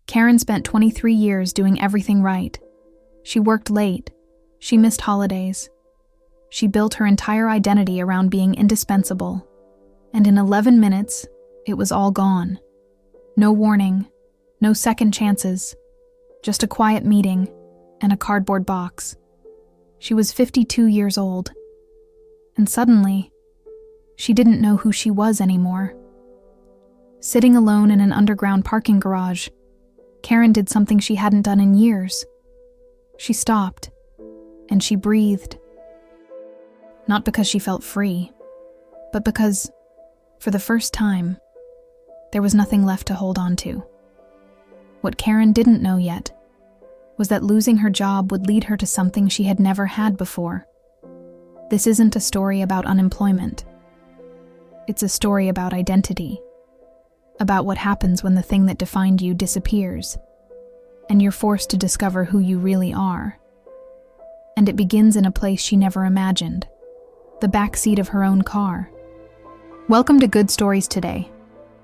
Karen spent 23 years doing everything right. She worked late. She missed holidays. She built her entire identity around being indispensable. And in 11 minutes, it was all gone. No warning, no second chances, just a quiet meeting and a cardboard box. She was 52 years old. And suddenly, she didn't know who she was anymore. Sitting alone in an underground parking garage, Karen did something she hadn't done in years. She stopped, and she breathed. Not because she felt free, but because, for the first time, there was nothing left to hold on to. What Karen didn't know yet was that losing her job would lead her to something she had never had before. This isn't a story about unemployment. It's a story about identity, about what happens when the thing that defined you disappears, and you're forced to discover who you really are. And it begins in a place she never imagined, the backseat of her own car. Welcome to Good Stories Today,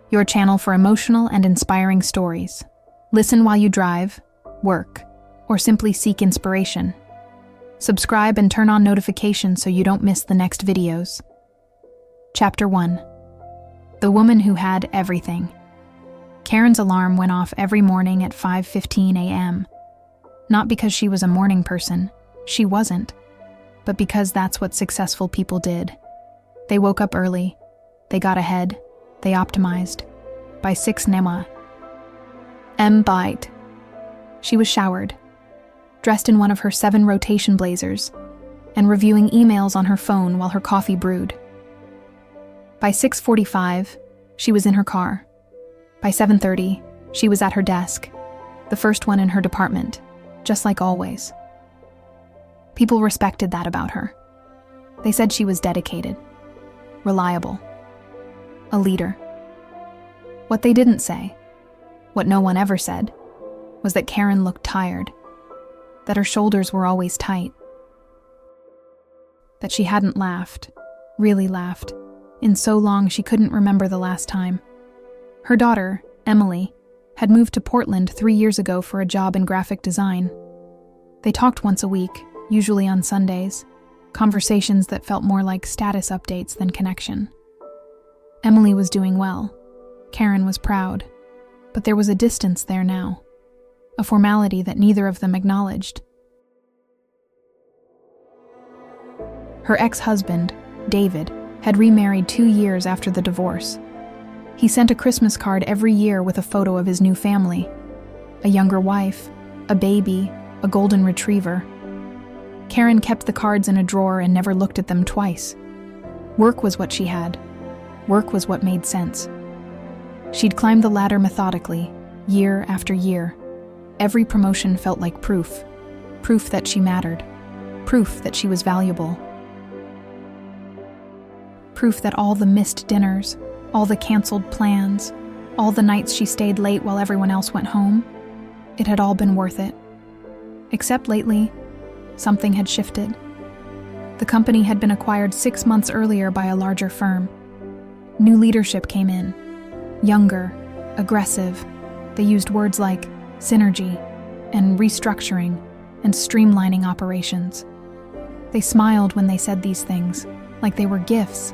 your channel for emotional and inspiring stories. Listen while you drive, work, or simply seek inspiration. Subscribe and turn on notifications so you don't miss the next videos. Chapter 1. The Woman Who Had Everything. Karen's alarm went off every morning at 5:15 a.m. Not because she was a morning person, she wasn't, but because that's what successful people did. They woke up early, they got ahead, they optimized. By 6 m. She was showered, dressed in one of her 7 rotation blazers, and reviewing emails on her phone while her coffee brewed. By 6:45, she was in her car. By 7:30, she was at her desk, the first one in her department, just like always. People respected that about her. They said she was dedicated, reliable, a leader. What they didn't say, what no one ever said, was that Karen looked tired, that her shoulders were always tight, that she hadn't laughed, really laughed, in so long she couldn't remember the last time. Her daughter, Emily, had moved to Portland 3 years ago for a job in graphic design. They talked once a week, usually on Sundays, conversations that felt more like status updates than connection. Emily was doing well. Karen was proud, but there was a distance there now, a formality that neither of them acknowledged. Her ex-husband, David, had remarried 2 years after the divorce. He sent a Christmas card every year with a photo of his new family, a younger wife, a baby, a golden retriever. Karen kept the cards in a drawer and never looked at them twice. Work was what she had. Work was what made sense. She'd climbed the ladder methodically, year after year. Every promotion felt like proof that she mattered, proof that she was valuable. Proof that all the missed dinners, all the canceled plans, all the nights she stayed late while everyone else went home, it had all been worth it. Except lately, something had shifted. The company had been acquired 6 months earlier by a larger firm. New leadership came in. Younger, aggressive. They used words like synergy and restructuring and streamlining operations. They smiled when they said these things, like they were gifts.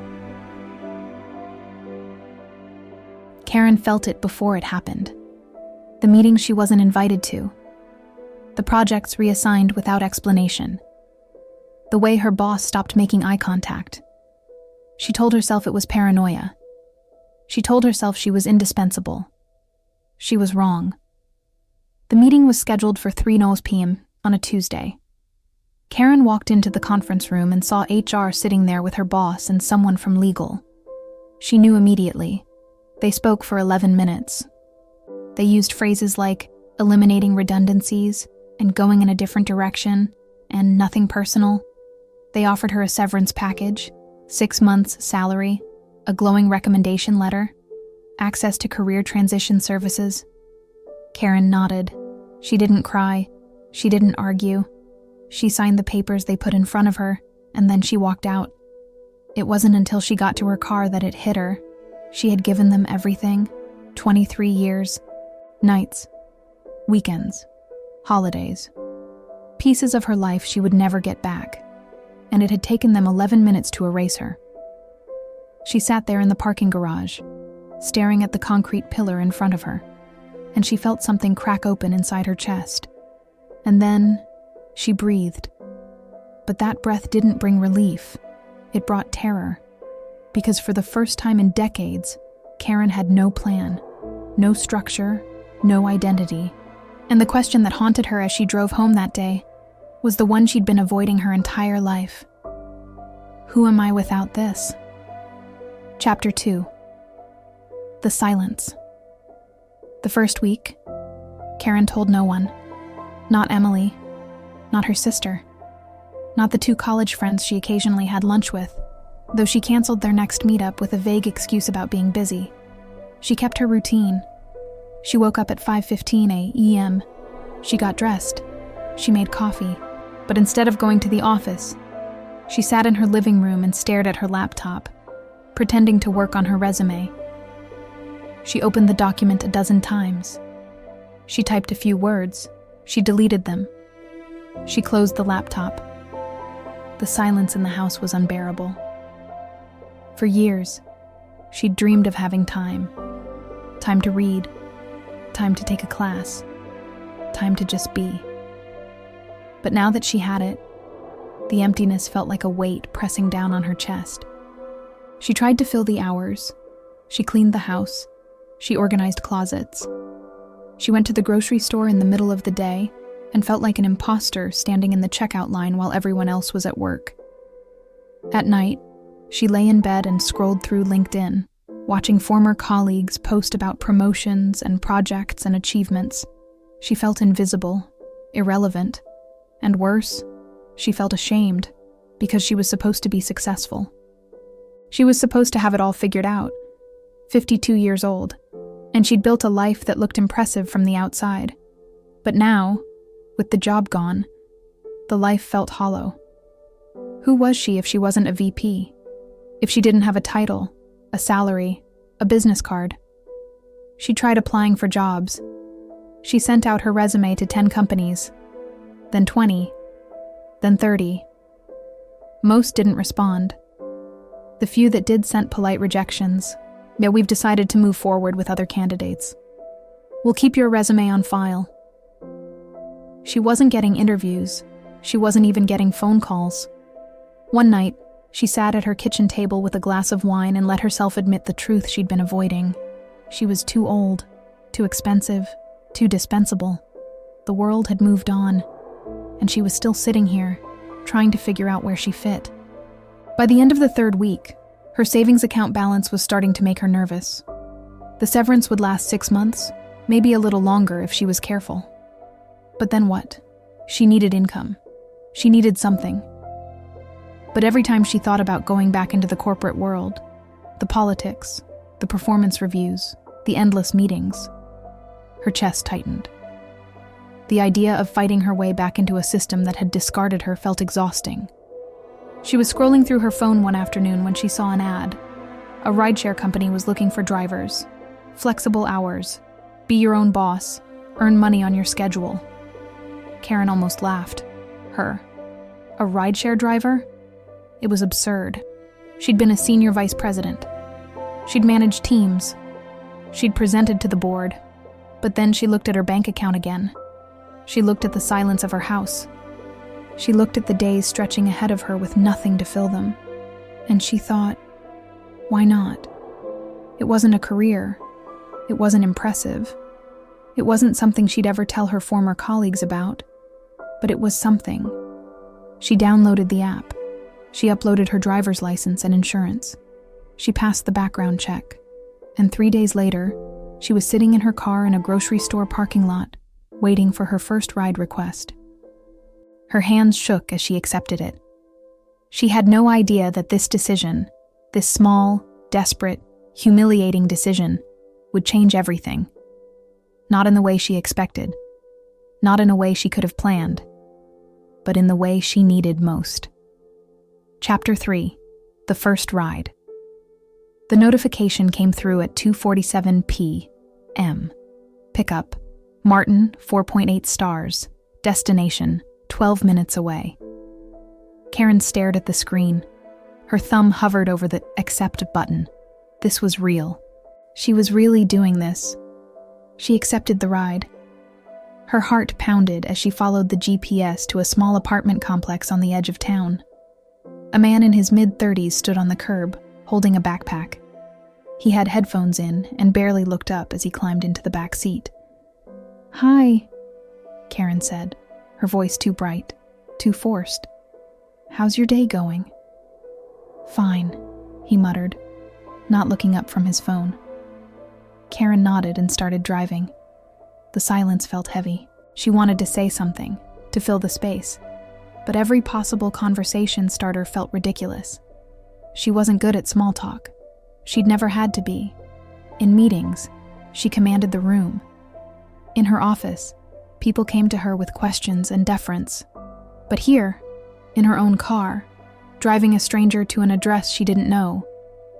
Karen felt it before it happened. The meetings she wasn't invited to. The projects reassigned without explanation. The way her boss stopped making eye contact. She told herself it was paranoia. She told herself she was indispensable. She was wrong. The meeting was scheduled for 3 p.m. on a Tuesday. Karen walked into the conference room and saw HR sitting there with her boss and someone from legal. She knew immediately. They spoke for 11 minutes. They used phrases like eliminating redundancies and going in a different direction and nothing personal. They offered her a severance package, 6 months' salary, a glowing recommendation letter, access to career transition services. Karen nodded. She didn't cry. She didn't argue. She signed the papers they put in front of her, and then she walked out. It wasn't until she got to her car that it hit her. She had given them everything, 23 years, nights, weekends, holidays, pieces of her life she would never get back, and it had taken them 11 minutes to erase her. She sat there in the parking garage, staring at the concrete pillar in front of her, and she felt something crack open inside her chest. And then she breathed. But that breath didn't bring relief. It brought terror. Because for the first time in decades, Karen had no plan, no structure, no identity. And the question that haunted her as she drove home that day was the one she'd been avoiding her entire life. Who am I without this? Chapter 2. The silence. The first week, Karen told no one. Not Emily, not her sister, not the 2 college friends she occasionally had lunch with, though she canceled their next meetup with a vague excuse about being busy. She kept her routine. She woke up at 5:15 a.m. She got dressed. She made coffee. But instead of going to the office, she sat in her living room and stared at her laptop, pretending to work on her resume. She opened the document a dozen times. She typed a few words. She deleted them. She closed the laptop. The silence in the house was unbearable. For years, she'd dreamed of having time. Time to read. Time to take a class. Time to just be. But now that she had it, the emptiness felt like a weight pressing down on her chest. She tried to fill the hours. She cleaned the house. She organized closets. She went to the grocery store in the middle of the day and felt like an imposter standing in the checkout line while everyone else was at work. At night, she lay in bed and scrolled through LinkedIn, watching former colleagues post about promotions and projects and achievements. She felt invisible, irrelevant, and worse, she felt ashamed because she was supposed to be successful. She was supposed to have it all figured out, 52 years old, and she'd built a life that looked impressive from the outside. But now, with the job gone, the life felt hollow. Who was she if she wasn't a VP? If she didn't have a title, a salary, a business card? She tried applying for jobs. She sent out her resume to 10 companies, then 20, then 30. Most didn't respond. The few that did sent polite rejections. Yet we've decided to move forward with other candidates. We'll keep your resume on file. She wasn't getting interviews. She wasn't even getting phone calls. One night, she sat at her kitchen table with a glass of wine and let herself admit the truth she'd been avoiding. She was too old, too expensive, too dispensable. The world had moved on, and she was still sitting here, trying to figure out where she fit. By the end of the 3rd week, her savings account balance was starting to make her nervous. The severance would last 6 months, maybe a little longer if she was careful. But then what? She needed income. She needed something. But every time she thought about going back into the corporate world, the politics, the performance reviews, the endless meetings, her chest tightened. The idea of fighting her way back into a system that had discarded her felt exhausting. She was scrolling through her phone one afternoon when she saw an ad. A rideshare company was looking for drivers. Flexible hours. Be your own boss. Earn money on your schedule. Karen almost laughed. Her. A rideshare driver? It was absurd. She'd been a senior vice president. She'd managed teams. She'd presented to the board. But then she looked at her bank account again. She looked at the silence of her house. She looked at the days stretching ahead of her with nothing to fill them. And she thought, why not? It wasn't a career. It wasn't impressive. It wasn't something she'd ever tell her former colleagues about. But it was something. She downloaded the app. She uploaded her driver's license and insurance. She passed the background check. And 3 days later, she was sitting in her car in a grocery store parking lot, waiting for her first ride request. Her hands shook as she accepted it. She had no idea that this decision, this small, desperate, humiliating decision, would change everything. Not in the way she expected. Not in a way she could have planned. But in the way she needed most. Chapter 3. The First Ride. The notification came through at 2:47 p.m. Pickup, Martin, 4.8 stars. Destination, 12 minutes away. Karen stared at the screen. Her thumb hovered over the accept button. This was real. She was really doing this. She accepted the ride. Her heart pounded as she followed the GPS to a small apartment complex on the edge of town. A man in his mid-30s stood on the curb, holding a backpack. He had headphones in and barely looked up as he climbed into the back seat. "Hi," Karen said, her voice too bright, too forced. "How's your day going?" "Fine," he muttered, not looking up from his phone. Karen nodded and started driving. The silence felt heavy. She wanted to say something, to fill the space, but every possible conversation starter felt ridiculous. She wasn't good at small talk. She'd never had to be. In meetings, she commanded the room. In her office, people came to her with questions and deference. But here, in her own car, driving a stranger to an address she didn't know,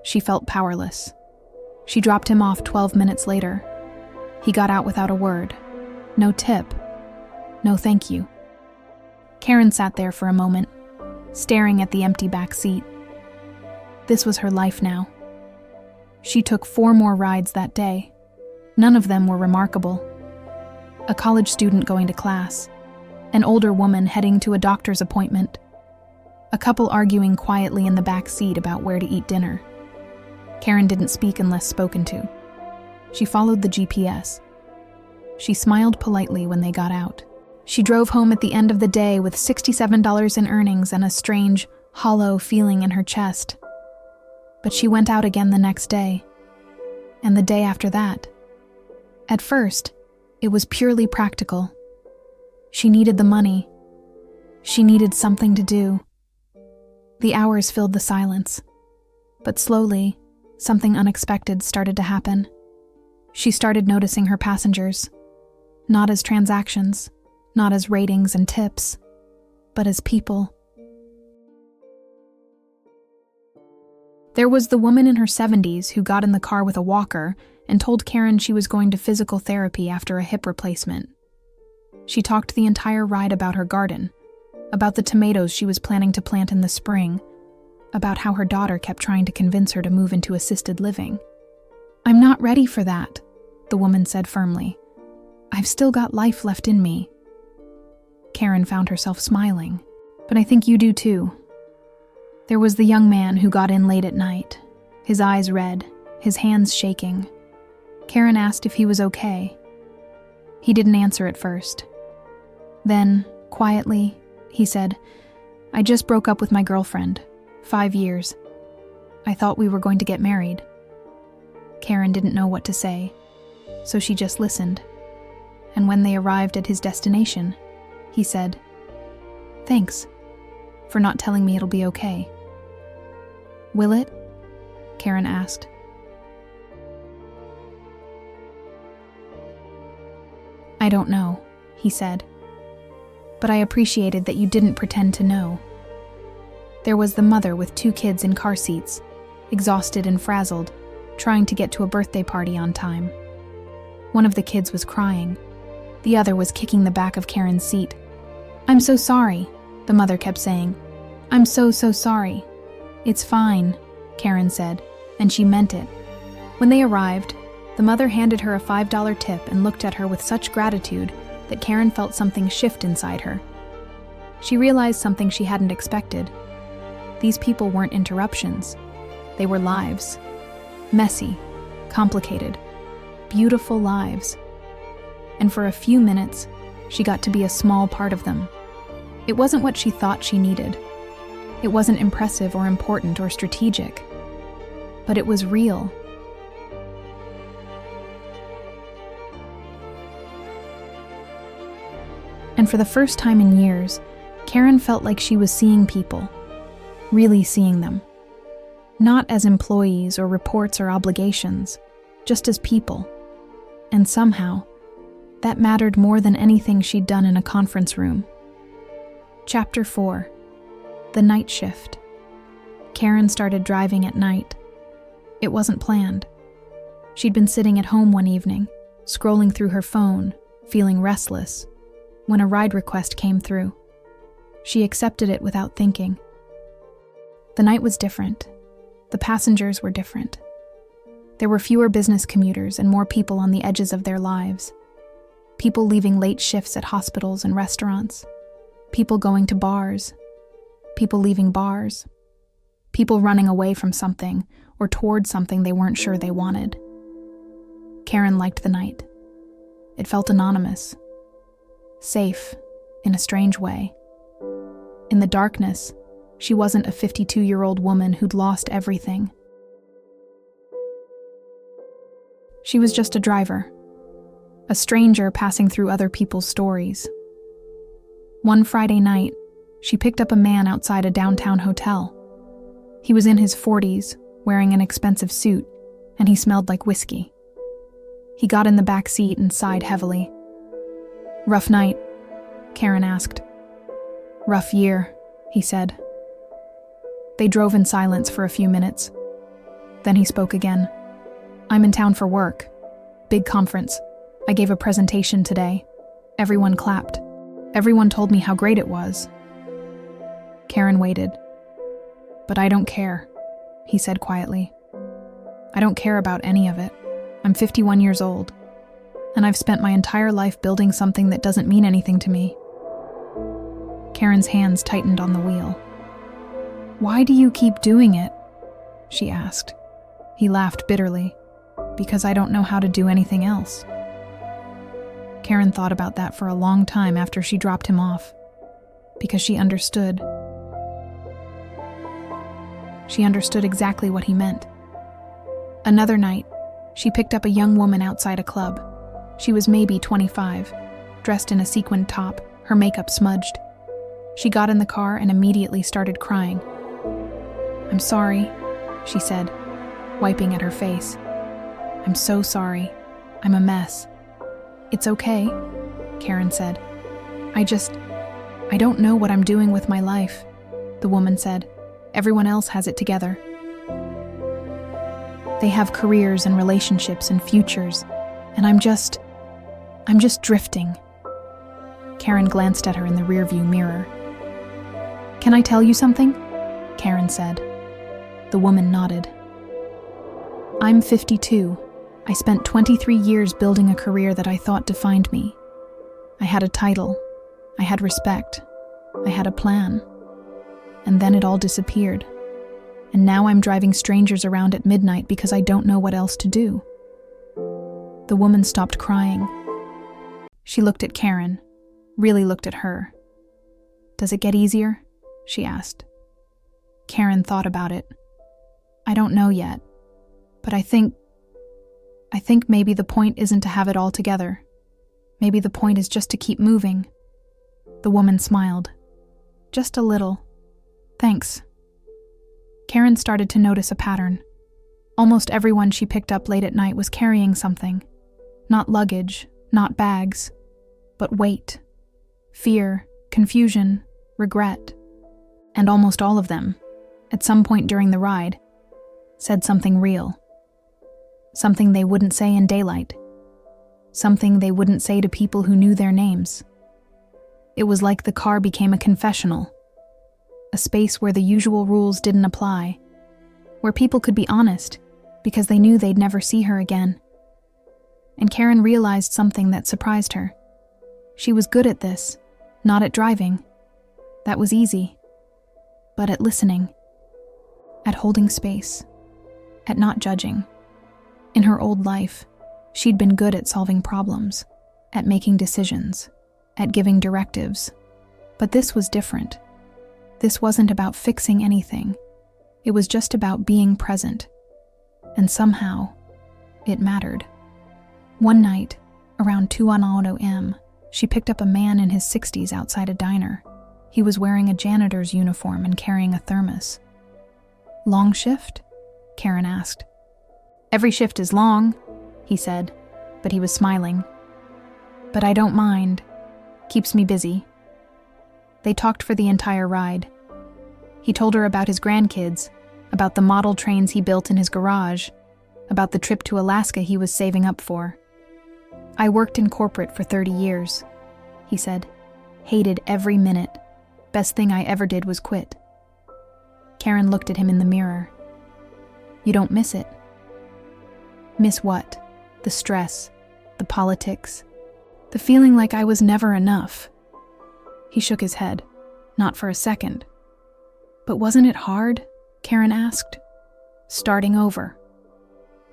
she felt powerless. She dropped him off 12 minutes later. He got out without a word. No tip. No thank you. Karen sat there for a moment, staring at the empty back seat. This was her life now. She took 4 more rides that day. None of them were remarkable. A college student going to class, an older woman heading to a doctor's appointment, a couple arguing quietly in the back seat about where to eat dinner. Karen didn't speak unless spoken to. She followed the GPS. She smiled politely when they got out. She drove home at the end of the day with $67 in earnings and a strange, hollow feeling in her chest. But she went out again the next day, and the day after that. At first, it was purely practical. She needed the money. She needed something to do. The hours filled the silence, but slowly, something unexpected started to happen. She started noticing her passengers, not as transactions, not as ratings and tips, but as people. There was the woman in her 70s who got in the car with a walker and told Karen she was going to physical therapy after a hip replacement. She talked the entire ride about her garden, about the tomatoes she was planning to plant in the spring, about how her daughter kept trying to convince her to move into assisted living. "I'm not ready for that," the woman said firmly. "I've still got life left in me." Karen found herself smiling. "But I think you do too." There was the young man who got in late at night, his eyes red, his hands shaking. Karen asked if he was okay. He didn't answer at first. Then, quietly, he said, "I just broke up with my girlfriend. 5 years. I thought we were going to get married." Karen didn't know what to say, so she just listened. And when they arrived at his destination, he said, "Thanks for not telling me it'll be okay." "Will it?" Karen asked. "I don't know," he said. "But I appreciated that you didn't pretend to know." There was the mother with 2 kids in car seats, exhausted and frazzled, trying to get to a birthday party on time. One of the kids was crying. The other was kicking the back of Karen's seat. "I'm so sorry," the mother kept saying. "I'm so sorry." "It's fine," Karen said, and she meant it. When they arrived, the mother handed her a $5 tip and looked at her with such gratitude that Karen felt something shift inside her. She realized something she hadn't expected. These people weren't interruptions. They were lives. Messy, complicated, beautiful lives. And for a few minutes, she got to be a small part of them. It wasn't what she thought she needed. It wasn't impressive or important or strategic. But it was real. And for the first time in years, Karen felt like she was seeing people, really seeing them. Not as employees or reports or obligations, just as people. And somehow, that mattered more than anything she'd done in a conference room. Chapter 4. The Night Shift. Karen started driving at night. It wasn't planned. She'd been sitting at home one evening, scrolling through her phone, feeling restless, when a ride request came through. She accepted it without thinking. The night was different. The passengers were different. There were fewer business commuters and more people on the edges of their lives. People leaving late shifts at hospitals and restaurants. People going to bars. People leaving bars. People running away from something or towards something they weren't sure they wanted. Karen liked the night. It felt anonymous. Safe, in a strange way. In the darkness, she wasn't a 52-year-old woman who'd lost everything. She was just a driver, a stranger passing through other people's stories. One Friday night, she picked up a man outside a downtown hotel. He was in his 40s, wearing an expensive suit, and he smelled like whiskey. He got in the back seat and sighed heavily. "Rough night?" Karen asked. "Rough year," he said. They drove in silence for a few minutes. Then he spoke again. "I'm in town for work. Big conference. I gave a presentation today. Everyone clapped. Everyone told me how great it was." Karen waited. "But I don't care," he said quietly. "I don't care about any of it. I'm 51 years old, and I've spent my entire life building something that doesn't mean anything to me." Karen's hands tightened on the wheel. "Why do you keep doing it?" she asked. He laughed bitterly. "Because I don't know how to do anything else." Karen thought about that for a long time after she dropped him off. Because she understood. She understood exactly what he meant. Another night, she picked up a young woman outside a club. She was maybe 25, dressed in a sequined top, her makeup smudged. She got in the car and immediately started crying. "I'm sorry," she said, wiping at her face. "I'm so sorry. I'm a mess." "It's okay," Karen said. I don't know what I'm doing with my life," the woman said. "Everyone else has it together. They have careers and relationships and futures, and I'm just drifting." Karen glanced at her in the rearview mirror. "Can I tell you something?" Karen said. The woman nodded. "I'm 52. I spent 23 years building a career that I thought defined me. I had a title. I had respect. I had a plan. And then it all disappeared. And now I'm driving strangers around at midnight because I don't know what else to do." The woman stopped crying. She looked at Karen, really looked at her. "Does it get easier?" she asked. Karen thought about it. "I don't know yet, but I think maybe the point isn't to have it all together. Maybe the point is just to keep moving." The woman smiled. "Just a little. Thanks." Karen started to notice a pattern. Almost everyone she picked up late at night was carrying something. Not luggage, not bags, but weight, fear, confusion, regret. And almost all of them, at some point during the ride, said something real. Something they wouldn't say in daylight. Something they wouldn't say to people who knew their names. It was like the car became a confessional. A space where the usual rules didn't apply. Where people could be honest, because they knew they'd never see her again. And Karen realized something that surprised her. She was good at this, not at driving. That was easy. But at listening. At holding space. At not judging. In her old life, she'd been good at solving problems, at making decisions, at giving directives. But this was different. This wasn't about fixing anything. It was just about being present. And somehow, it mattered. One night, around 2 a.m., she picked up a man in his 60s outside a diner. He was wearing a janitor's uniform and carrying a thermos. "Long shift?" Karen asked. "Every shift is long," he said, but he was smiling. "But I don't mind. Keeps me busy." They talked for the entire ride. He told her about his grandkids, about the model trains he built in his garage, about the trip to Alaska he was saving up for. I worked in corporate for 30 years, he said. Hated every minute. Best thing I ever did was quit. Karen looked at him in the mirror. You don't miss it? Miss what? The stress, the politics, the feeling like I was never enough. He shook his head, not for a second. But wasn't it hard? Karen asked. Starting over.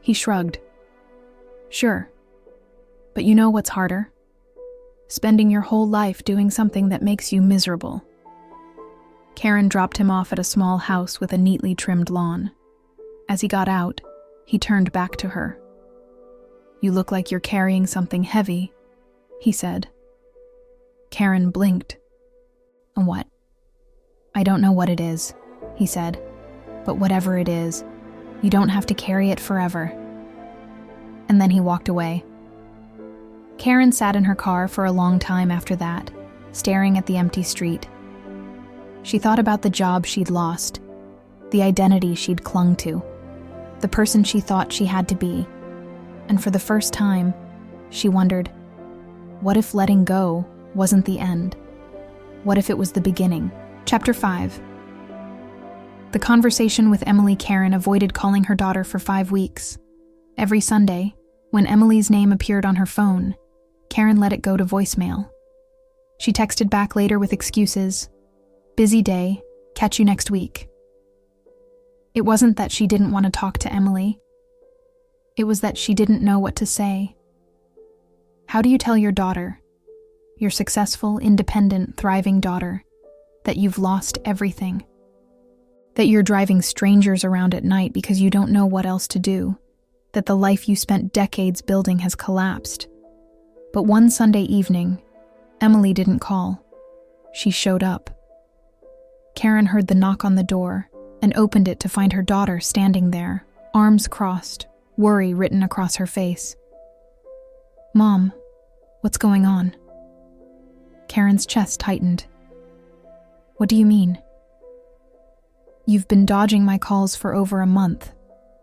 He shrugged. Sure. But you know what's harder? Spending your whole life doing something that makes you miserable. Karen dropped him off at a small house with a neatly trimmed lawn. As he got out, he turned back to her. You look like you're carrying something heavy, he said. Karen blinked. What? I don't know what it is, he said. But whatever it is, you don't have to carry it forever. And then he walked away. Karen sat in her car for a long time after that, staring at the empty street. She thought about the job she'd lost, the identity she'd clung to, the person she thought she had to be. And for the first time, she wondered, what if letting go wasn't the end? What if it was the beginning? Chapter 5. The conversation with Emily Karen avoided calling her daughter for 5 weeks. Every Sunday, when Emily's name appeared on her phone, Karen let it go to voicemail. She texted back later with excuses. Busy day, catch you next week. It wasn't that she didn't want to talk to Emily. It was that she didn't know what to say. How do you tell your daughter, your successful, independent, thriving daughter, that you've lost everything? That you're driving strangers around at night because you don't know what else to do? That the life you spent decades building has collapsed? But one Sunday evening, Emily didn't call. She showed up. Karen heard the knock on the door and opened it to find her daughter standing there, arms crossed, worry written across her face. Mom, what's going on? Karen's chest tightened. What do you mean? You've been dodging my calls for over a month.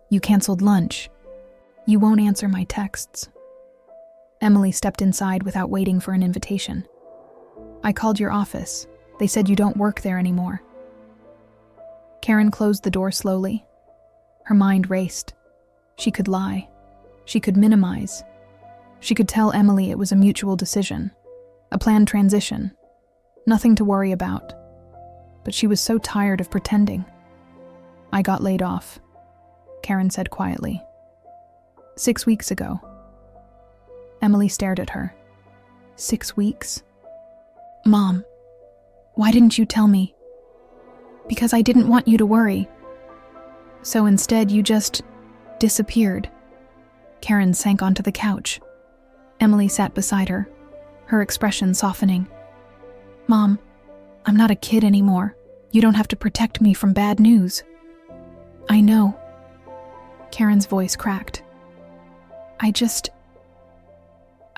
You canceled lunch. You won't answer my texts. Emily stepped inside without waiting for an invitation. I called your office. They said you don't work there anymore. Karen closed the door slowly. Her mind raced. She could lie. She could minimize. She could tell Emily it was a mutual decision, a planned transition, nothing to worry about. But she was so tired of pretending. I got laid off, Karen said quietly. 6 weeks ago. Emily stared at her. 6 weeks? Mom, why didn't you tell me? Because I didn't want you to worry. So instead you just disappeared. Karen sank onto the couch. Emily sat beside her, her expression softening. Mom, I'm not a kid anymore. You don't have to protect me from bad news. I know. Karen's voice cracked. I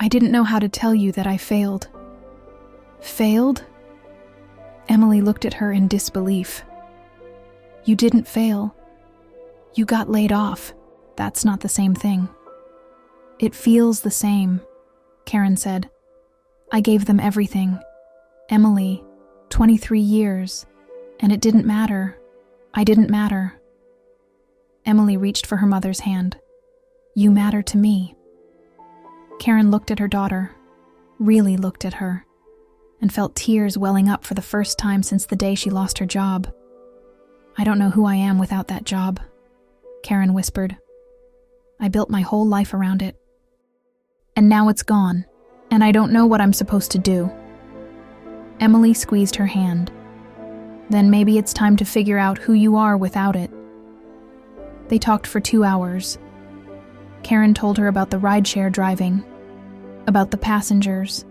didn't know how to tell you that I failed. Failed? Emily looked at her in disbelief. You didn't fail. You got laid off. That's not the same thing. It feels the same, Karen said. I gave them everything. Emily, 23 years, and it didn't matter. I didn't matter. Emily reached for her mother's hand. You matter to me. Karen looked at her daughter, really looked at her, and felt tears welling up for the first time since the day she lost her job. I don't know who I am without that job, Karen whispered. I built my whole life around it. And now it's gone, and I don't know what I'm supposed to do. Emily squeezed her hand. Then maybe it's time to figure out who you are without it. They talked for 2 hours. Karen told her about the rideshare driving, about the passengers,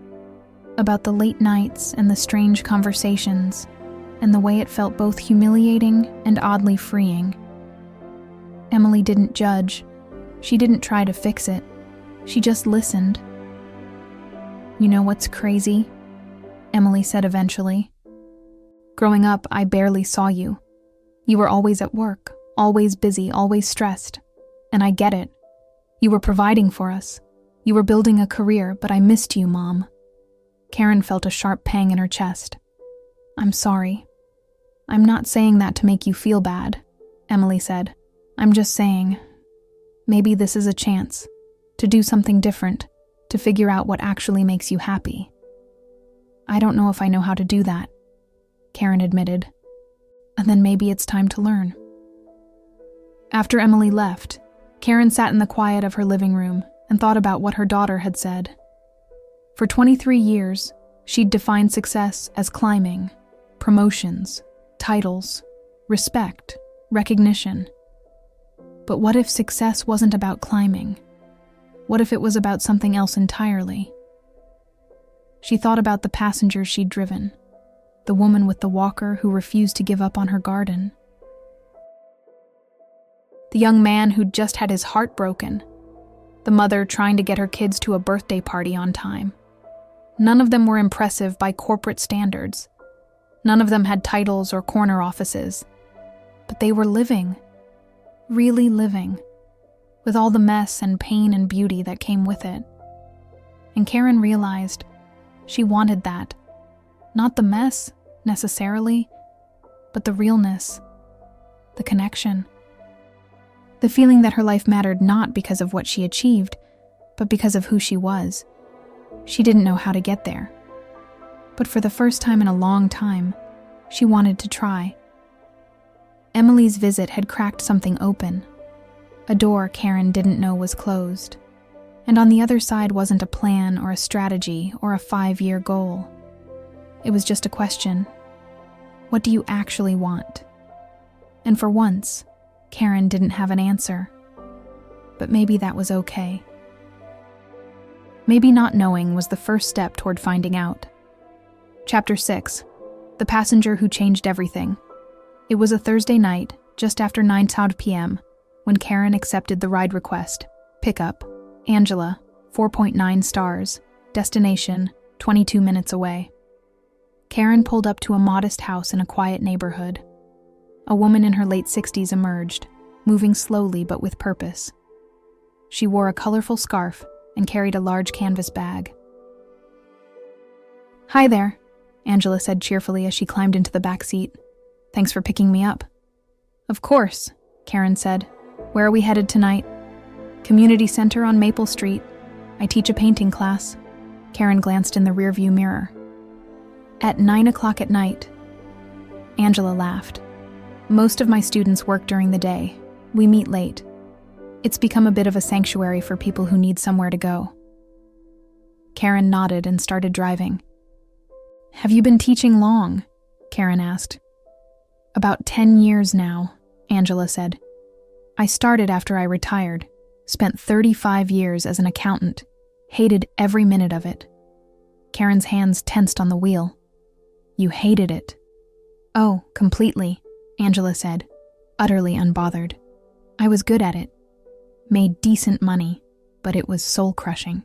about the late nights and the strange conversations, and the way it felt both humiliating and oddly freeing. Emily didn't judge. She didn't try to fix it. She just listened. You know what's crazy? Emily said eventually. Growing up, I barely saw you. You were always at work, always busy, always stressed. And I get it. You were providing for us. You were building a career, but I missed you, Mom." Karen felt a sharp pang in her chest. "I'm sorry." "I'm not saying that to make you feel bad," Emily said. "I'm just saying, maybe this is a chance to do something different, to figure out what actually makes you happy." "I don't know if I know how to do that," Karen admitted. "And then maybe it's time to learn." After Emily left, Karen sat in the quiet of her living room and thought about what her daughter had said. For 23 years, she'd defined success as climbing, promotions, titles, respect, recognition. But what if success wasn't about climbing? What if it was about something else entirely? She thought about the passengers she'd driven, the woman with the walker who refused to give up on her garden, the young man who'd just had his heart broken, the mother trying to get her kids to a birthday party on time. None of them were impressive by corporate standards. None of them had titles or corner offices. But they were living, really living, with all the mess and pain and beauty that came with it. And Karen realized she wanted that. Not the mess, necessarily, but the realness, the connection. The feeling that her life mattered not because of what she achieved, but because of who she was. She didn't know how to get there. But for the first time in a long time, she wanted to try. Emily's visit had cracked something open, a door Karen didn't know was closed. And on the other side wasn't a plan or a strategy or a 5-year goal. It was just a question. What do you actually want? And for once, Karen didn't have an answer. But maybe that was okay. Maybe not knowing was the first step toward finding out. Chapter 6. The Passenger Who Changed Everything. It was a Thursday night, just after 9 p.m., when Karen accepted the ride request. Pickup, Angela, 4.9 stars. Destination, 22 minutes away. Karen pulled up to a modest house in a quiet neighborhood. A woman in her late 60s emerged, moving slowly but with purpose. She wore a colorful scarf and carried a large canvas bag. "Hi there," Angela said cheerfully as she climbed into the back seat. "Thanks for picking me up." "Of course," Karen said. "Where are we headed tonight?" "Community Center on Maple Street. I teach a painting class." Karen glanced in the rearview mirror. "At 9 o'clock at night." Angela laughed. "Most of my students work during the day. We meet late. It's become a bit of a sanctuary for people who need somewhere to go." Karen nodded and started driving. "Have you been teaching long?" Karen asked. "About 10 years now," Angela said. "I started after I retired, spent 35 years as an accountant, hated every minute of it." Karen's hands tensed on the wheel. "You hated it?" "Oh, completely," Angela said, utterly unbothered. "I was good at it. Made decent money, but it was soul-crushing.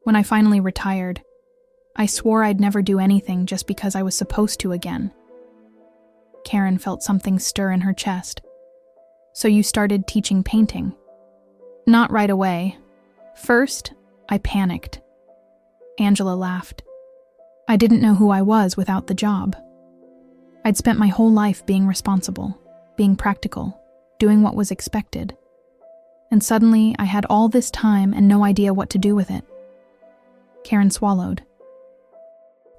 When I finally retired, I swore I'd never do anything just because I was supposed to again." Karen felt something stir in her chest. "So you started teaching painting?" "Not right away. First, I panicked." Angela laughed. "I didn't know who I was without the job. I'd spent my whole life being responsible, being practical, doing what was expected. And suddenly, I had all this time and no idea what to do with it." Karen swallowed.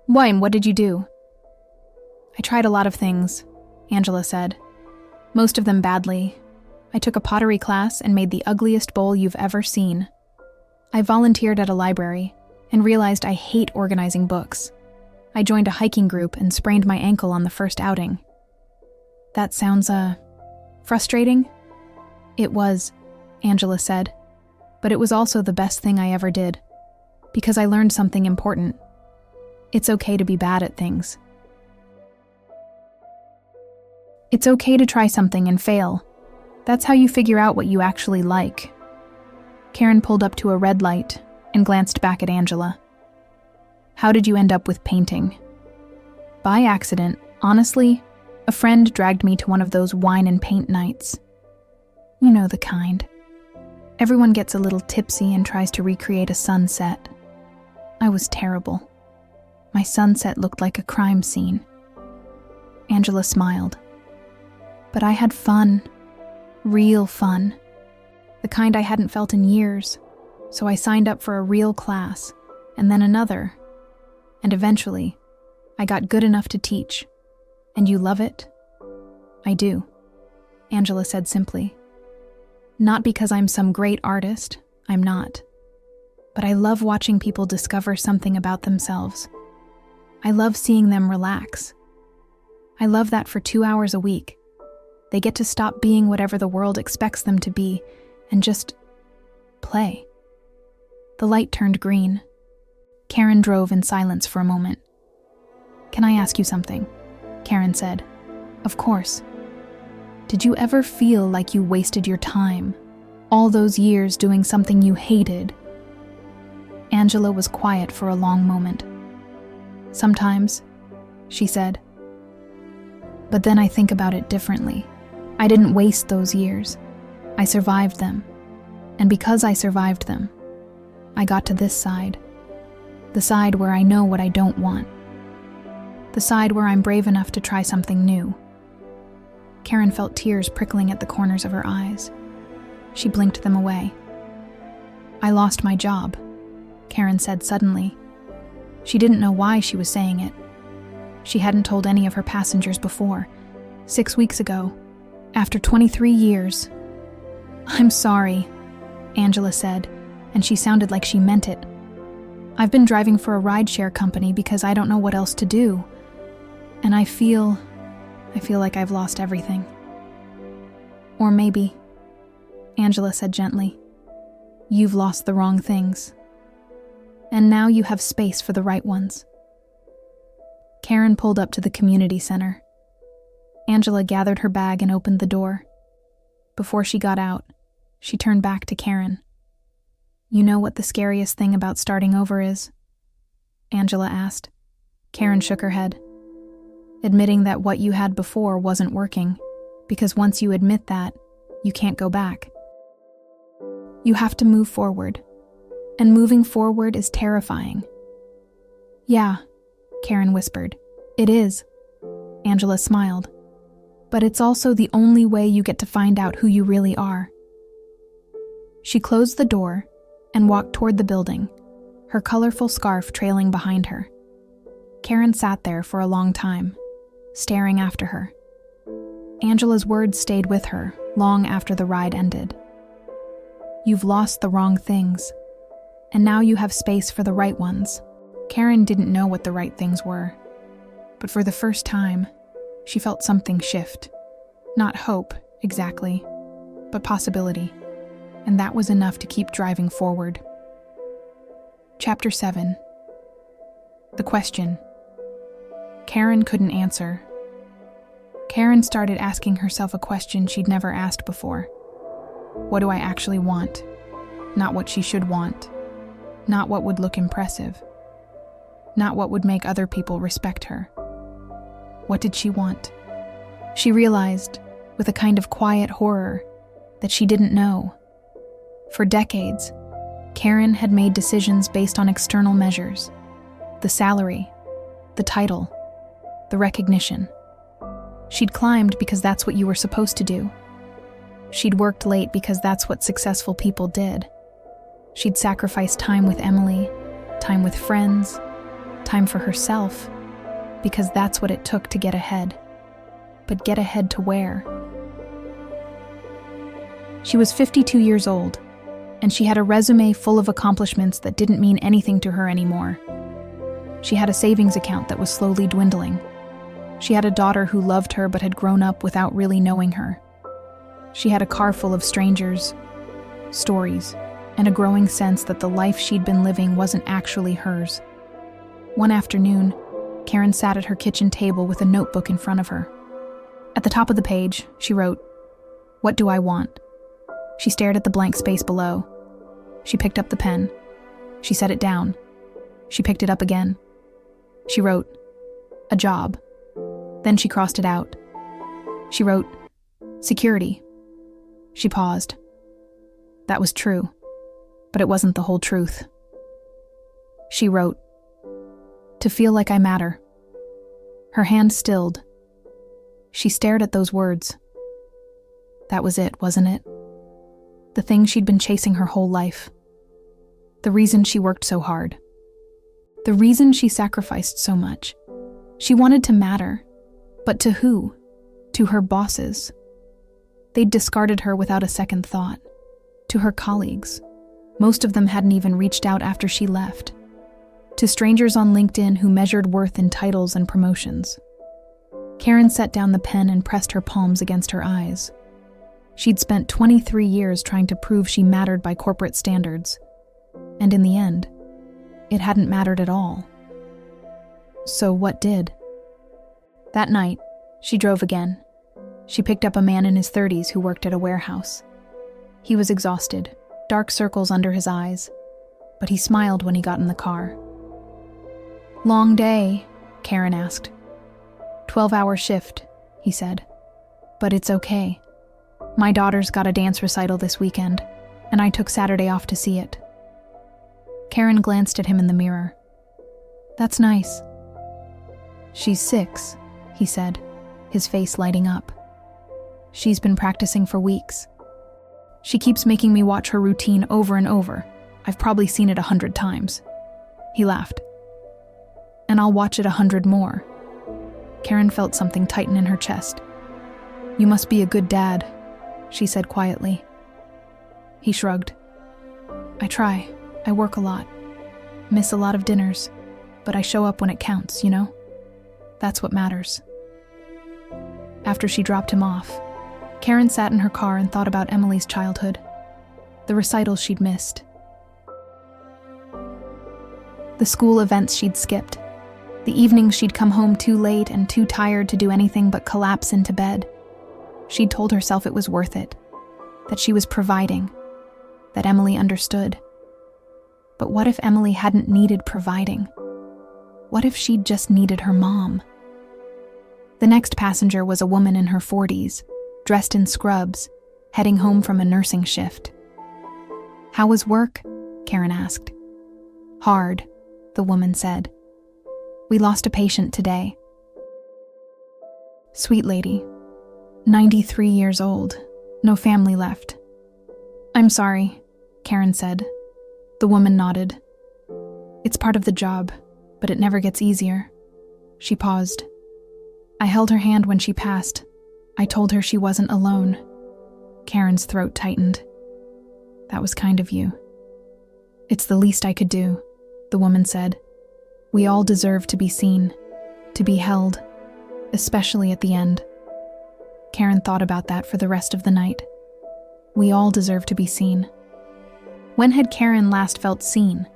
"Why, what did you do?" "I tried a lot of things," Angela said. "Most of them badly. I took a pottery class and made the ugliest bowl you've ever seen. I volunteered at a library and realized I hate organizing books. I joined a hiking group and sprained my ankle on the first outing." "That sounds, frustrating?" "It was," Angela said, "but it was also the best thing I ever did, because I learned something important. It's okay to be bad at things. It's okay to try something and fail. That's how you figure out what you actually like." Karen pulled up to a red light and glanced back at Angela. "How did you end up with painting?" "By accident, honestly. A friend dragged me to one of those wine and paint nights. You know the kind. Everyone gets a little tipsy and tries to recreate a sunset. I was terrible. My sunset looked like a crime scene. Angela smiled. But I had fun. Real fun. The kind I hadn't felt in years. So I signed up for a real class, and then another. And eventually, I got good enough to teach. And you love it? I do, Angela said simply. Not because I'm some great artist, I'm not. But I love watching people discover something about themselves. I love seeing them relax. I love that for 2 hours a week. They get to stop being whatever the world expects them to be and just play. The light turned green. Karen drove in silence for a moment. Can I ask you something? Karen said. Of course. Did you ever feel like you wasted your time, all those years doing something you hated? Angela was quiet for a long moment. Sometimes, she said. But then I think about it differently. I didn't waste those years. I survived them. And because I survived them, I got to this side. The side where I know what I don't want. The side where I'm brave enough to try something new. Karen felt tears prickling at the corners of her eyes. She blinked them away. I lost my job, Karen said suddenly. She didn't know why she was saying it. She hadn't told any of her passengers before. 6 weeks ago, after 23 years. I'm sorry, Angela said, and she sounded like she meant it. I've been driving for a rideshare company because I don't know what else to do. And I feel like I've lost everything. Or maybe, Angela said gently, you've lost the wrong things. And now you have space for the right ones. Karen pulled up to the community center. Angela gathered her bag and opened the door. Before she got out, she turned back to Karen. You know what the scariest thing about starting over is? Angela asked. Karen shook her head. Admitting that what you had before wasn't working, because once you admit that, you can't go back. You have to move forward, and moving forward is terrifying. Yeah, Karen whispered. It is. Angela smiled. But it's also the only way you get to find out who you really are. She closed the door and walked toward the building, her colorful scarf trailing behind her. Karen sat there for a long time, staring after her. Angela's words stayed with her long after the ride ended. You've lost the wrong things, and now you have space for the right ones. Karen didn't know what the right things were, but for the first time, she felt something shift. Not hope, exactly, but possibility, and that was enough to keep driving forward. Chapter 7. The question. Karen couldn't answer. Karen started asking herself a question she'd never asked before. What do I actually want? Not what she should want. Not what would look impressive. Not what would make other people respect her. What did she want? She realized, with a kind of quiet horror, that she didn't know. For decades, Karen had made decisions based on external measures. The salary, the title, the recognition. She'd climbed because that's what you were supposed to do. She'd worked late because that's what successful people did. She'd sacrificed time with Emily, time with friends, time for herself, because that's what it took to get ahead. But get ahead to where? She was 52 years old, and she had a resume full of accomplishments that didn't mean anything to her anymore. She had a savings account that was slowly dwindling. She had a daughter who loved her but had grown up without really knowing her. She had a car full of strangers, stories, and a growing sense that the life she'd been living wasn't actually hers. One afternoon, Karen sat at her kitchen table with a notebook in front of her. At the top of the page, she wrote, "What do I want?" She stared at the blank space below. She picked up the pen. She set it down. She picked it up again. She wrote, "A job." Then she crossed it out. She wrote, "Security." She paused. That was true, but it wasn't the whole truth. She wrote, "To feel like I matter." Her hand stilled. She stared at those words. That was it, wasn't it? The thing she'd been chasing her whole life. The reason she worked so hard. The reason she sacrificed so much. She wanted to matter. But to who? To her bosses. They'd discarded her without a second thought. To her colleagues. Most of them hadn't even reached out after she left. To strangers on LinkedIn who measured worth in titles and promotions. Karen set down the pen and pressed her palms against her eyes. She'd spent 23 years trying to prove she mattered by corporate standards. And in the end, it hadn't mattered at all. So what did? That night, she drove again. She picked up a man in his 30s who worked at a warehouse. He was exhausted, dark circles under his eyes, but he smiled when he got in the car. "Long day?" Karen asked. 12-hour shift, he said. "But it's okay. My daughter's got a dance recital this weekend, and I took Saturday off to see it." Karen glanced at him in the mirror. "That's nice." "She's 6, he said, his face lighting up. "She's been practicing for weeks. She keeps making me watch her routine over and over. I've probably seen it 100 times. He laughed. "And I'll watch it 100 more. Karen felt something tighten in her chest. "You must be a good dad," she said quietly. He shrugged. "I try. I work a lot. Miss a lot of dinners. But I show up when it counts, you know? That's what matters." After she dropped him off, Karen sat in her car and thought about Emily's childhood. The recitals she'd missed. The school events she'd skipped. The evenings she'd come home too late and too tired to do anything but collapse into bed. She'd told herself it was worth it, that she was providing, that Emily understood. But what if Emily hadn't needed providing? What if she'd just needed her mom? The next passenger was a woman in her 40s, dressed in scrubs, heading home from a nursing shift. "How was work?" Karen asked. "Hard," the woman said. "We lost a patient today." Sweet lady. 93 years old. No family left. "I'm sorry," Karen said. The woman nodded. "It's part of the job, but it never gets easier." She paused. I held her hand when she passed. I told her she wasn't alone. Karen's throat tightened. "That was kind of you." "It's the least I could do," the woman said. "We all deserve to be seen, to be held, especially at the end." Karen thought about that for the rest of the night. We all deserve to be seen. When had Karen last felt seen?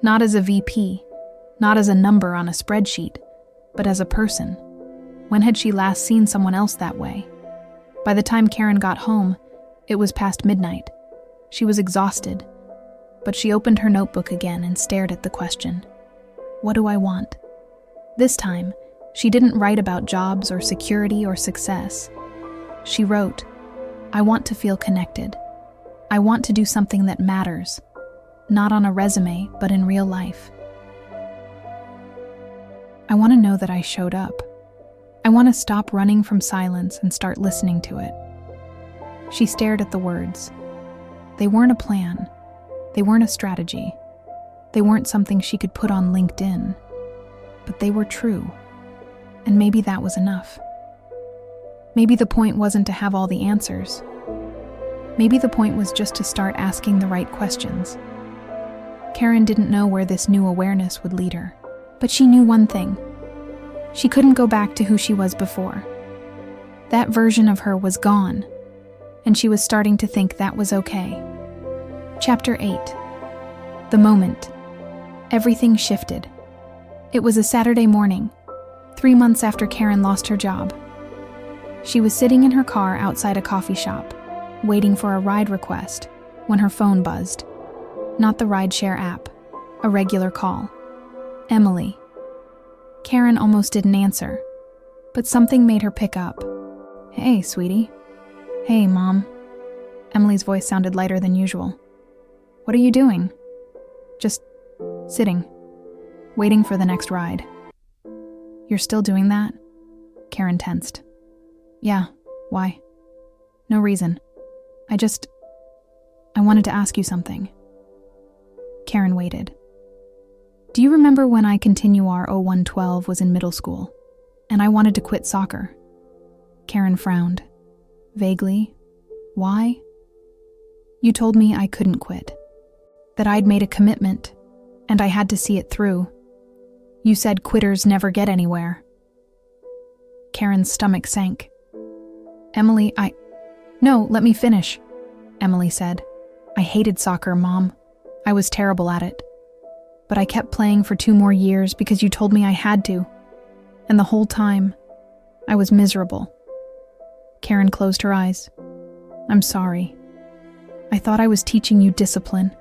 Not as a VP, not as a number on a spreadsheet, but as a person. When had she last seen someone else that way? By the time Karen got home, it was past midnight. She was exhausted, but she opened her notebook again and stared at the question. What do I want? This time, she didn't write about jobs or security or success. She wrote, I want to feel connected. I want to do something that matters, not on a resume, but in real life. I want to know that I showed up. I want to stop running from silence and start listening to it. She stared at the words. They weren't a plan. They weren't a strategy. They weren't something she could put on LinkedIn. But they were true. And maybe that was enough. Maybe the point wasn't to have all the answers. Maybe the point was just to start asking the right questions. Karen didn't know where this new awareness would lead her. But she knew one thing. She couldn't go back to who she was before. That version of her was gone, and she was starting to think that was okay. Chapter 8. The moment. Everything shifted. It was a Saturday morning, 3 months after Karen lost her job. She was sitting in her car outside a coffee shop, waiting for a ride request, when her phone buzzed. Not the rideshare app, a regular call. Emily. Karen almost didn't answer, but something made her pick up. Hey, sweetie. Hey, Mom. Emily's voice sounded lighter than usual. What are you doing? Just sitting, waiting for the next ride. You're still doing that? Karen tensed. Yeah, why? No reason. I wanted to ask you something. Karen waited. Do you remember when I Continuar 0112 was in middle school, and I wanted to quit soccer? Karen frowned. Vaguely. Why? You told me I couldn't quit, that I'd made a commitment, and I had to see it through. You said quitters never get anywhere. Karen's stomach sank. Emily, No, let me finish, Emily said. I hated soccer, Mom. I was terrible at it. But I kept playing for 2 more years because you told me I had to. And the whole time, I was miserable. Karen closed her eyes. I'm sorry. I thought I was teaching you discipline.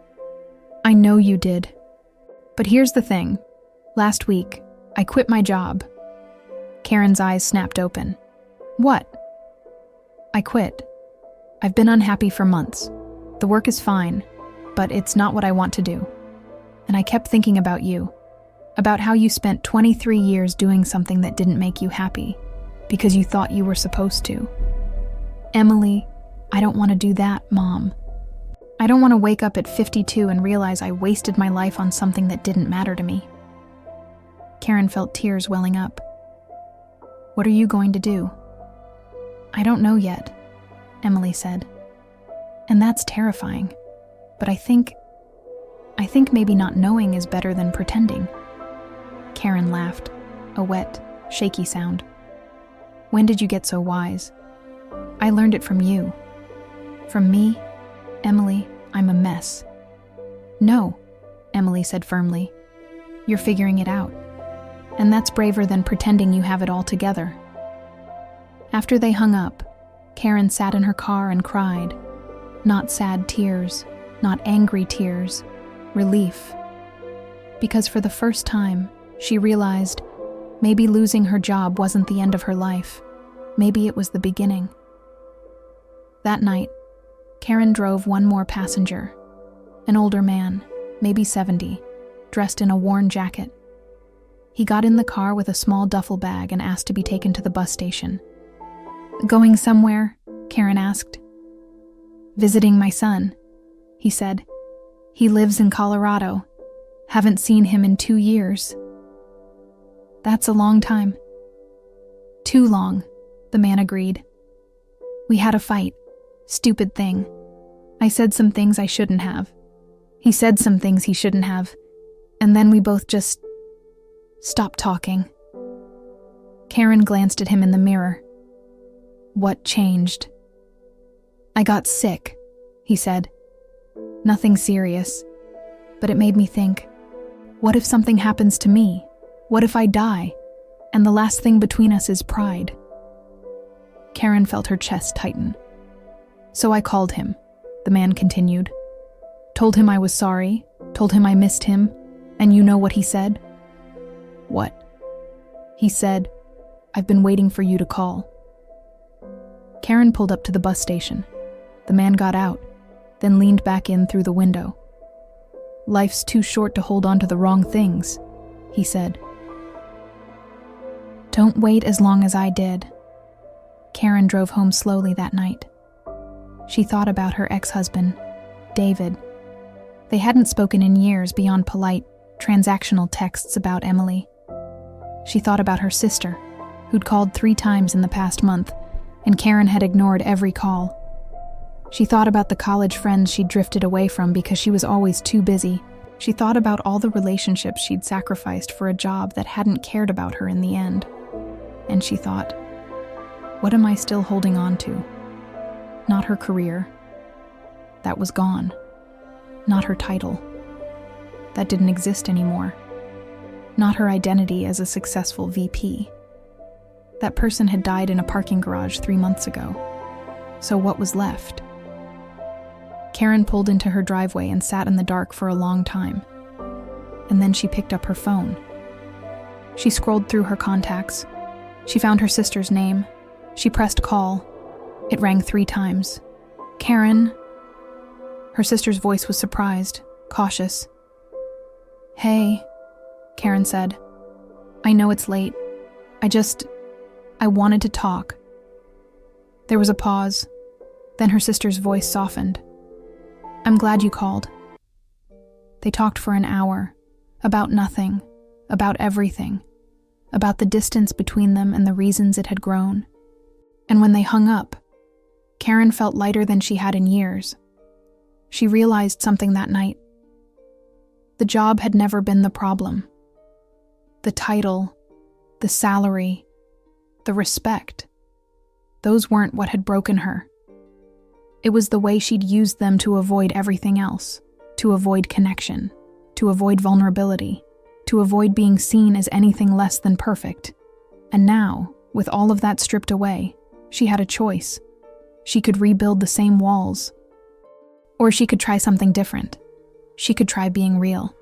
I know you did. But here's the thing. Last week, I quit my job. Karen's eyes snapped open. What? I quit. I've been unhappy for months. The work is fine, but it's not what I want to do. And I kept thinking about you, about how you spent 23 years doing something that didn't make you happy, because you thought you were supposed to. Emily, I don't want to do that, Mom. I don't want to wake up at 52 and realize I wasted my life on something that didn't matter to me. Karen felt tears welling up. What are you going to do? I don't know yet, Emily said. And that's terrifying. But I think maybe not knowing is better than pretending. Karen laughed, a wet, shaky sound. When did you get so wise? I learned it from you. From me? Emily, I'm a mess. No, Emily said firmly. You're figuring it out. And that's braver than pretending you have it all together. After they hung up, Karen sat in her car and cried. Not sad tears, not angry tears, relief. Because for the first time, she realized maybe losing her job wasn't the end of her life. Maybe it was the beginning. That night, Karen drove one more passenger, an older man, maybe 70, dressed in a worn jacket. He got in the car with a small duffel bag and asked to be taken to the bus station. Going somewhere? Karen asked. Visiting my son, he said. He lives in Colorado. Haven't seen him in 2 years. That's a long time. Too long, the man agreed. We had a fight. Stupid thing. I said some things I shouldn't have. He said some things he shouldn't have. And then we both just stopped talking. Karen glanced at him in the mirror. What changed? I got sick, he said. Nothing serious, but it made me think, what if something happens to me? What if I die? And the last thing between us is pride. Karen felt her chest tighten. So I called him, the man continued. Told him I was sorry, told him I missed him, and you know what he said? What? He said, I've been waiting for you to call. Karen pulled up to the bus station. The man got out, then leaned back in through the window. Life's too short to hold on to the wrong things, he said. Don't wait as long as I did. Karen drove home slowly that night. She thought about her ex-husband, David. They hadn't spoken in years beyond polite, transactional texts about Emily. She thought about her sister, who'd called 3 times in the past month, and Karen had ignored every call. She thought about the college friends she'd drifted away from because she was always too busy. She thought about all the relationships she'd sacrificed for a job that hadn't cared about her in the end. And she thought, what am I still holding on to? Not her career. That was gone. Not her title. That didn't exist anymore. Not her identity as a successful VP. That person had died in a parking garage 3 months ago. So what was left? Karen pulled into her driveway and sat in the dark for a long time. And then she picked up her phone. She scrolled through her contacts. She found her sister's name. She pressed call. It rang 3 times. Karen, Her sister's voice was surprised, cautious. "Hey," Karen said. "I know it's late. I wanted to talk." There was a pause. Then her sister's voice softened. "I'm glad you called." They talked for an hour, about nothing, about everything, about the distance between them and the reasons it had grown. And when they hung up, Karen felt lighter than she had in years. She realized something that night. The job had never been the problem. The title, the salary, the respect, those weren't what had broken her. It was the way she'd used them to avoid everything else, to avoid connection, to avoid vulnerability, to avoid being seen as anything less than perfect. And now, with all of that stripped away, she had a choice. She could rebuild the same walls. Or she could try something different. She could try being real.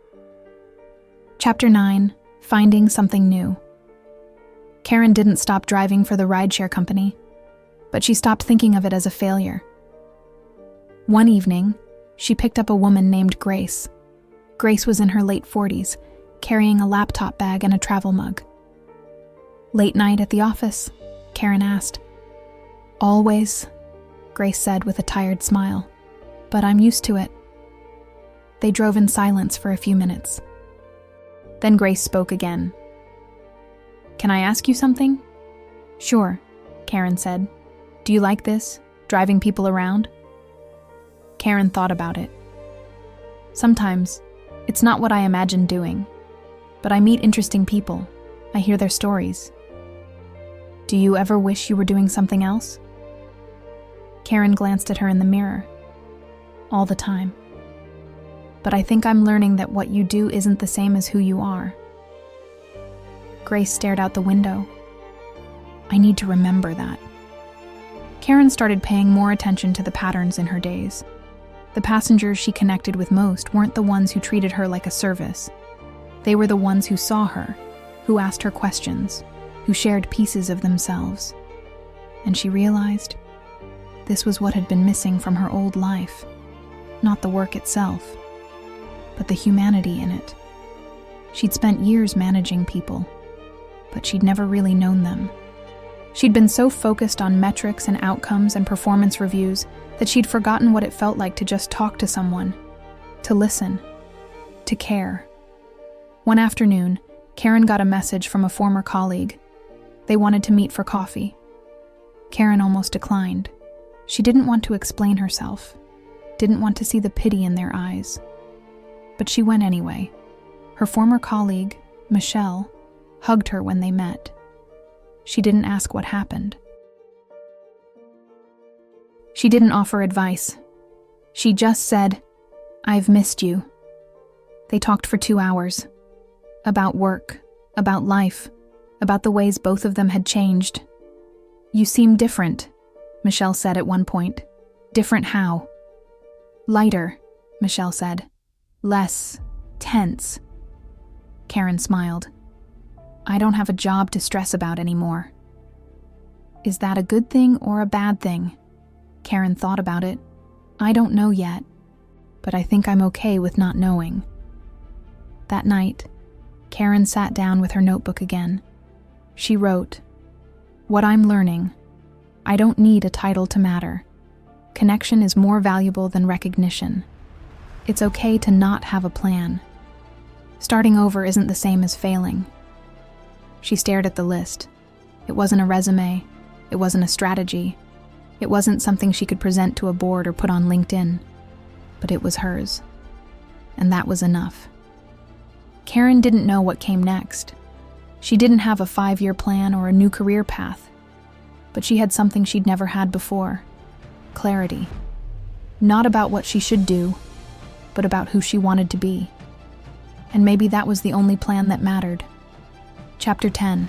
Chapter 9, Finding Something New. Karen didn't stop driving for the rideshare company, but she stopped thinking of it as a failure. One evening, she picked up a woman named Grace. Grace was in her late 40s, carrying a laptop bag and a travel mug. "Late night at the office?" Karen asked. "Always," Grace said with a tired smile, "but I'm used to it." They drove in silence for a few minutes. Then Grace spoke again. "Can I ask you something?" "Sure," Karen said. "Do you like this, driving people around?" Karen thought about it. "Sometimes, it's not what I imagined doing, but I meet interesting people. I hear their stories." "Do you ever wish you were doing something else?" Karen glanced at her in the mirror. "All the time. But I think I'm learning that what you do isn't the same as who you are." Grace stared out the window. "I need to remember that." Karen started paying more attention to the patterns in her days. The passengers she connected with most weren't the ones who treated her like a service. They were the ones who saw her, who asked her questions, who shared pieces of themselves. And she realized this was what had been missing from her old life. Not the work itself, but the humanity in it. She'd spent years managing people, but she'd never really known them. She'd been so focused on metrics and outcomes and performance reviews that she'd forgotten what it felt like to just talk to someone, to listen, to care. One afternoon, Karen got a message from a former colleague. They wanted to meet for coffee. Karen almost declined. She didn't want to explain herself, didn't want to see the pity in their eyes. But she went anyway. Her former colleague, Michelle, hugged her when they met. She didn't ask what happened. She didn't offer advice. She just said, "I've missed you." They talked for 2 hours. About work, about life, about the ways both of them had changed. "You seem different," Michelle said at one point. "Different how?" "Lighter," Michelle said. "Less tense." Karen smiled. "I don't have a job to stress about anymore." Is that a good thing or a bad thing? Karen thought about it. "I don't know yet, but I think I'm okay with not knowing." That night, Karen sat down with her notebook again. She wrote, "What I'm learning. I don't need a title to matter. Connection is more valuable than recognition. It's okay to not have a plan. Starting over isn't the same as failing." She stared at the list. It wasn't a resume. It wasn't a strategy. It wasn't something she could present to a board or put on LinkedIn. But it was hers. And that was enough. Karen didn't know what came next. She didn't have a 5-year plan or a new career path. But she had something she'd never had before. Clarity. Not about what she should do, but about who she wanted to be. And maybe that was the only plan that mattered. Chapter 10.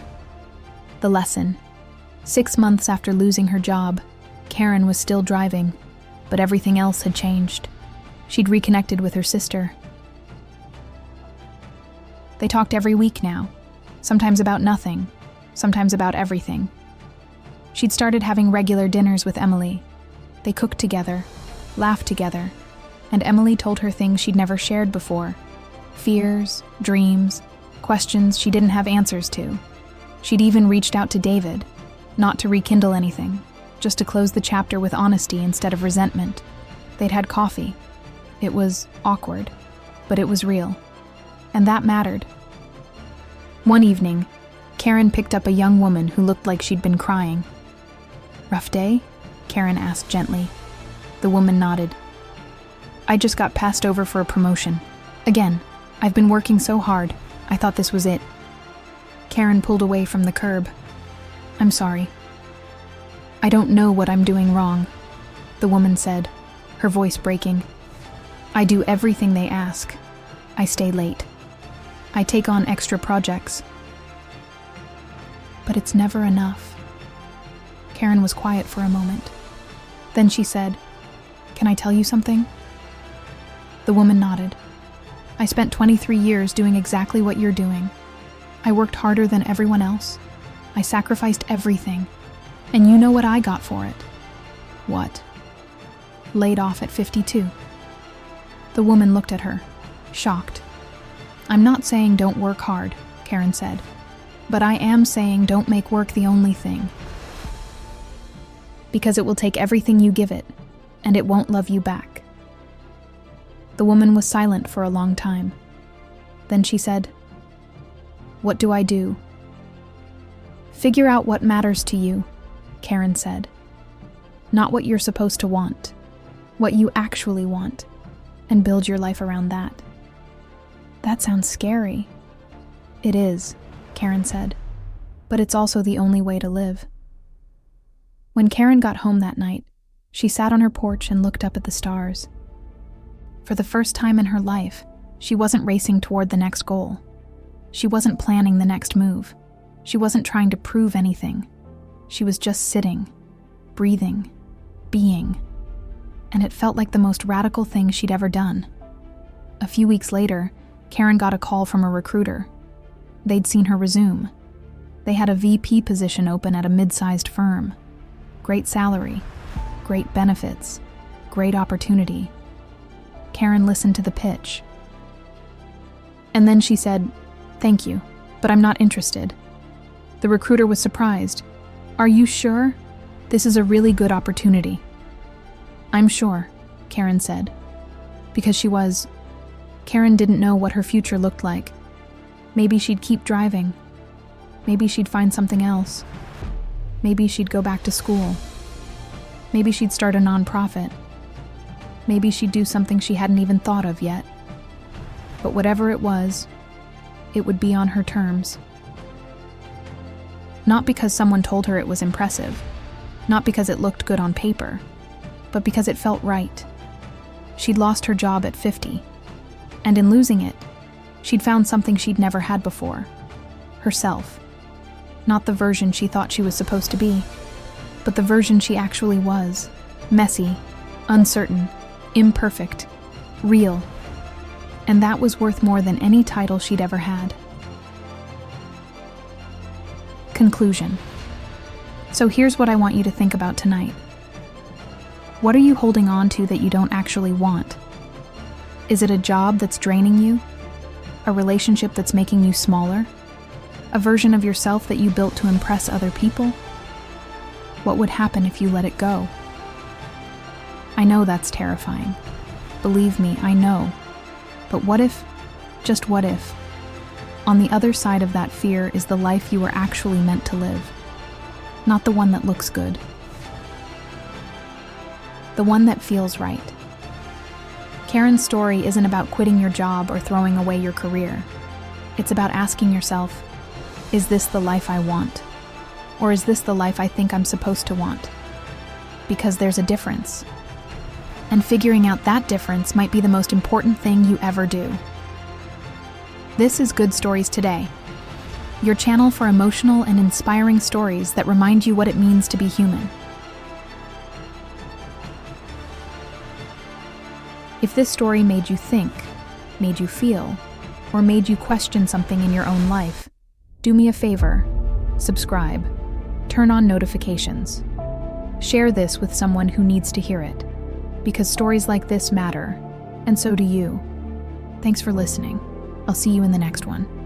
The lesson. 6 months after losing her job, Karen was still driving, but everything else had changed. She'd reconnected with her sister. They talked every week now, sometimes about nothing, sometimes about everything. She'd started having regular dinners with Emily. They cooked together, laughed together, and Emily told her things she'd never shared before. Fears, dreams, questions she didn't have answers to. She'd even reached out to David, not to rekindle anything, just to close the chapter with honesty instead of resentment. They'd had coffee. It was awkward, but it was real. And that mattered. One evening, Karen picked up a young woman who looked like she'd been crying. "Rough day?" Karen asked gently. The woman nodded. "I just got passed over for a promotion. Again, I've been working so hard. I thought this was it." Karen pulled away from the curb. "I'm sorry. I don't know what I'm doing wrong," the woman said, her voice breaking. "I do everything they ask. I stay late. I take on extra projects. But it's never enough." Karen was quiet for a moment. Then she said, "Can I tell you something?" The woman nodded. "I spent 23 years doing exactly what you're doing. I worked harder than everyone else. I sacrificed everything. And you know what I got for it?" "What?" "Laid off at 52. The woman looked at her, shocked. "I'm not saying don't work hard," Karen said. "But I am saying don't make work the only thing. Because it will take everything you give it, and it won't love you back." The woman was silent for a long time. Then she said, "What do I do?" "Figure out what matters to you," Karen said. "Not what you're supposed to want, what you actually want, and build your life around that." "That sounds scary." "It is," Karen said, "but it's also the only way to live." When Karen got home that night, she sat on her porch and looked up at the stars. For the first time in her life, she wasn't racing toward the next goal. She wasn't planning the next move. She wasn't trying to prove anything. She was just sitting, breathing, being. And it felt like the most radical thing she'd ever done. A few weeks later, Karen got a call from a recruiter. They'd seen her resume. They had a VP position open at a mid-sized firm. Great salary, great benefits, great opportunity. Karen listened to the pitch. And then she said, "Thank you, but I'm not interested." The recruiter was surprised. "Are you sure? This is a really good opportunity." "I'm sure," Karen said. Because she was. Karen didn't know what her future looked like. Maybe she'd keep driving. Maybe she'd find something else. Maybe she'd go back to school. Maybe she'd start a nonprofit. Maybe she'd do something she hadn't even thought of yet. But whatever it was, it would be on her terms. Not because someone told her it was impressive, not because it looked good on paper, but because it felt right. She'd lost her job at 50, and in losing it, she'd found something she'd never had before. Herself. Not the version she thought she was supposed to be, but the version she actually was. Messy, uncertain, imperfect, real. And that was worth more than any title she'd ever had. Conclusion. So here's what I want you to think about tonight. What are you holding on to that you don't actually want? Is it a job that's draining you? A relationship that's making you smaller? A version of yourself that you built to impress other people? What would happen if you let it go? I know that's terrifying. Believe me, I know. But what if, just what if, on the other side of that fear is the life you were actually meant to live? Not the one that looks good. The one that feels right. Karen's story isn't about quitting your job or throwing away your career. It's about asking yourself, is this the life I want? Or is this the life I think I'm supposed to want? Because there's a difference. And figuring out that difference might be the most important thing you ever do. This is Good Stories Today, your channel for emotional and inspiring stories that remind you what it means to be human. If this story made you think, made you feel, or made you question something in your own life, do me a favor, subscribe, turn on notifications. Share this with someone who needs to hear it, because stories like this matter, And so do you. Thanks for listening. I'll see you in the next one.